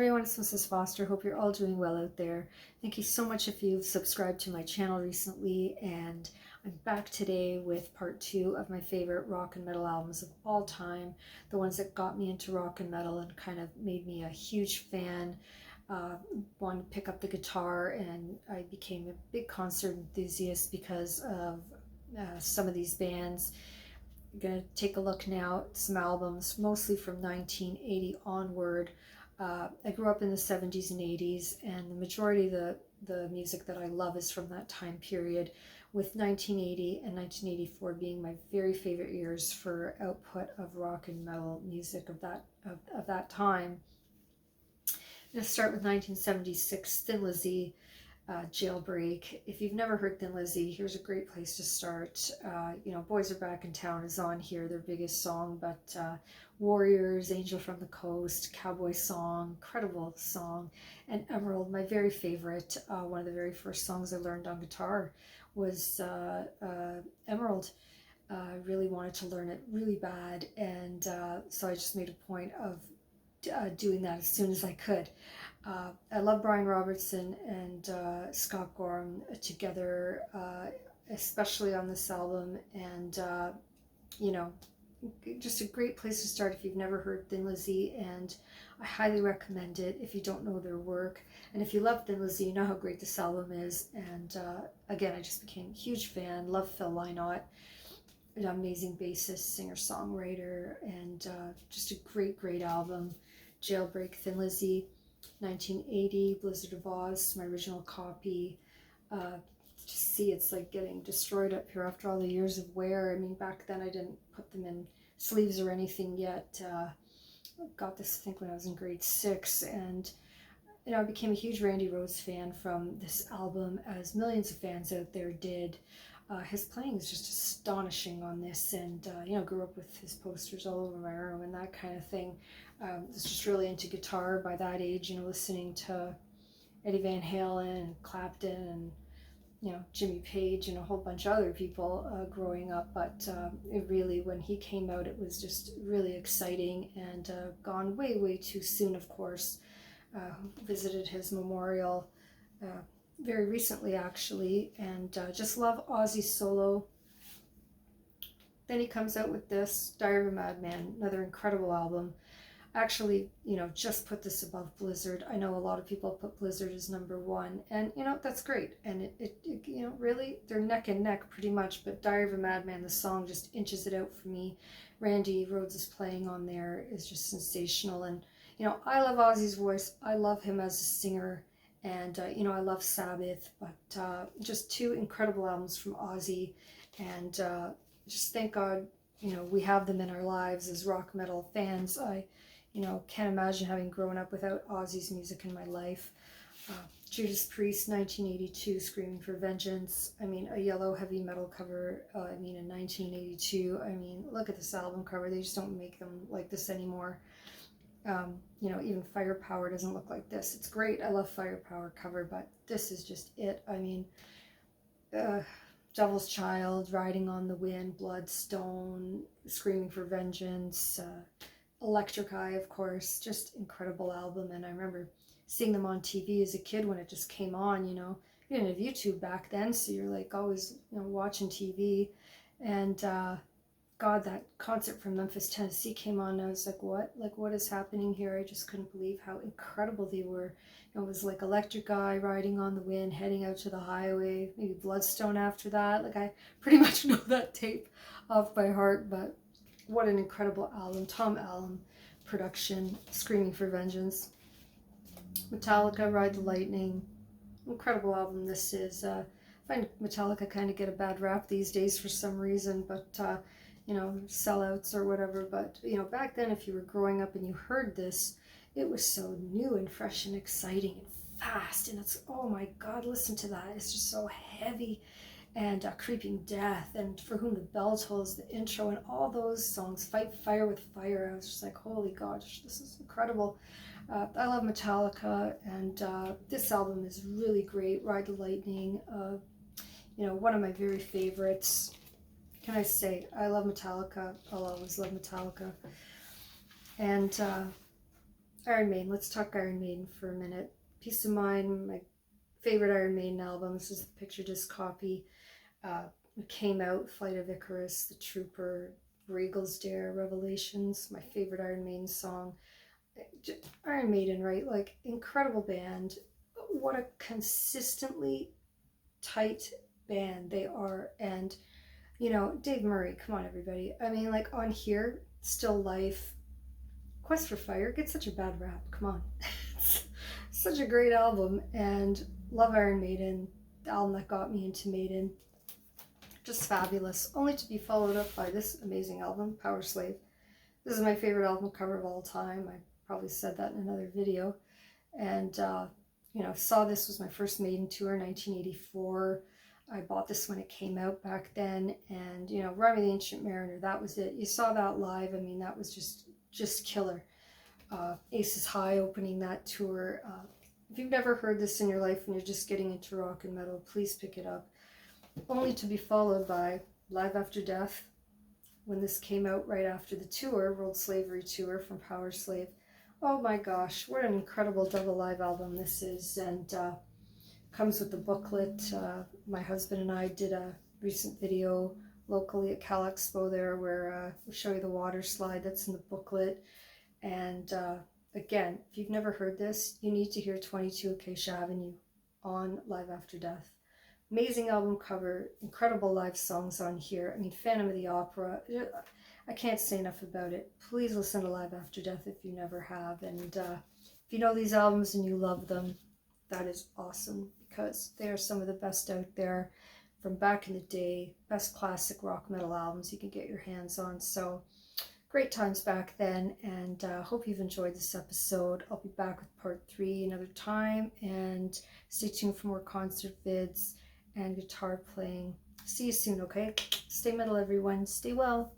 Everyone, it's Mrs. Foster. Hope you're all doing well out there. Thank you so much if you've subscribed to my channel recently, and I'm back today with part 2 of my favorite rock and metal albums of all time, the ones that got me into rock and metal and kind of made me a huge fan. Wanted to pick up the guitar, and I became a big concert enthusiast because of some of these bands. I'm going to take a look now at some albums, mostly from 1980 onward. I grew up in the 70s and 80s, and the majority of the music that I love is from that time period, with 1980 and 1984 being my very favorite years for output of rock and metal music of that time. I'm going to start with 1976, Thin Lizzy, Jailbreak. If you've never heard Thin Lizzy, here's a great place to start. Boys Are Back in Town is on here, their biggest song, but Warriors, Angel from the Coast, Cowboy Song, incredible song, and Emerald, my very favorite. One of the very first songs I learned on guitar was Emerald. I really wanted to learn it really bad, and so I just made a point of doing that as soon as I could. I love Brian Robertson and Scott Gorham together, especially on this album, and just a great place to start if you've never heard Thin Lizzy, and I highly recommend it if you don't know their work. And if you love Thin Lizzy, you know how great this album is. And again, I just became a huge fan. Love Phil Lynott, an amazing bassist, singer-songwriter, and just a great album. Jailbreak, Thin Lizzy, 1980, Blizzard of Oz, my original copy. Just see, it's like getting destroyed up here after all the years of wear. I mean, back then I didn't put them in sleeves or anything yet. Got this, I think, when I was in grade 6, and I became a huge Randy Rhoads fan from this album, as millions of fans out there did. His playing is just astonishing on this, and grew up with his posters all over my room and that kind of thing. Was just really into guitar by that age, listening to Eddie Van Halen and Clapton and Jimmy Page and a whole bunch of other people growing up. But it really, when he came out, it was just really exciting, and gone way too soon, of course. Visited his memorial very recently, actually, and just love Ozzy's solo. Then he comes out with this, Diary of a Madman, another incredible album. Actually, just put this above Blizzard. I know a lot of people put Blizzard as #1, and that's great. And it really, they're neck and neck pretty much, but Diary of a Madman, the song, just inches it out for me. Randy Rhoads' playing on there is just sensational, and I love Ozzy's voice. I love him as a singer, and I love Sabbath, but just two incredible albums from Ozzy, and just thank God we have them in our lives as rock metal fans. I can't imagine having grown up without Ozzy's music in my life. Judas Priest, 1982, Screaming for Vengeance. I mean, a yellow heavy metal cover, in 1982. I mean, look at this album cover. They just don't make them like this anymore. Even Firepower doesn't look like this. It's great. I love Firepower cover, but this is just it. I mean, Devil's Child, Riding on the Wind, Bloodstone, Screaming for Vengeance, Electric Eye, of course, just incredible album. And I remember seeing them on TV as a kid when it just came on. You didn't have YouTube back then, so you're like always watching TV. And God, that concert from Memphis, Tennessee came on, and I was like, what is happening here? I just couldn't believe how incredible they were. It was like Electric Eye, Riding on the Wind, Heading Out to the Highway, maybe Bloodstone after that. Like, I pretty much know that tape off by heart, but what an incredible album. Tom Allen production, Screaming for Vengeance. Metallica, Ride the Lightning. Incredible album this is. I find Metallica kind of get a bad rap these days for some reason, but sellouts or whatever. But back then, if you were growing up and you heard this, it was so new and fresh and exciting and fast, and it's, oh my God, listen to that. It's just so heavy, and Creeping Death, and For Whom the Bell Tolls, the intro, and all those songs, Fight Fire with Fire. I was just like, holy gosh, this is incredible. I love Metallica, and this album is really great. Ride the Lightning, one of my very favorites. Can I say, I love Metallica. I'll always love Metallica. And Iron Maiden. Let's talk Iron Maiden for a minute. Peace of Mind, my favorite Iron Maiden album. This is the picture disc copy. It came out, Flight of Icarus, The Trooper, Regal's Dare, Revelations, my favorite Iron Maiden song. Iron Maiden, right? Like, incredible band. What a consistently tight band they are. And, you know, Dave Murray, come on, everybody. I mean, like, on here, Still Life, Quest for Fire gets such a bad rap. Come on. It's such a great album. And love Iron Maiden, the album that got me into Maiden. Just fabulous. Only to be followed up by this amazing album, Power Slave. This is my favorite album cover of all time. I probably said that in another video. And, you know, saw this was my first Maiden tour in 1984. I bought this when it came out back then. And, you know, Remy the Ancient Mariner, that was it. You saw that live. I mean, that was just killer. Aces High opening that tour. If you've never heard this in your life and you're just getting into rock and metal, please pick it up. Only to be followed by Live After Death, when this came out right after the tour, World Slavery Tour from Power Slave. Oh my gosh, what an incredible double live album this is, and comes with the booklet. My husband and I did a recent video locally at Cal Expo there where we show you the water slide that's in the booklet. And again, if you've never heard this, you need to hear 22 Acacia Avenue on Live After Death. Amazing album cover, incredible live songs on here. I mean, Phantom of the Opera. I can't say enough about it. Please listen to Live After Death if you never have. And if you know these albums and you love them, that is awesome, because they are some of the best out there from back in the day. Best classic rock metal albums you can get your hands on. So great times back then, and hope you've enjoyed this episode. I'll be back with part 3 another time, and stay tuned for more concert vids and guitar playing. See you soon, okay? Stay metal, everyone. Stay well.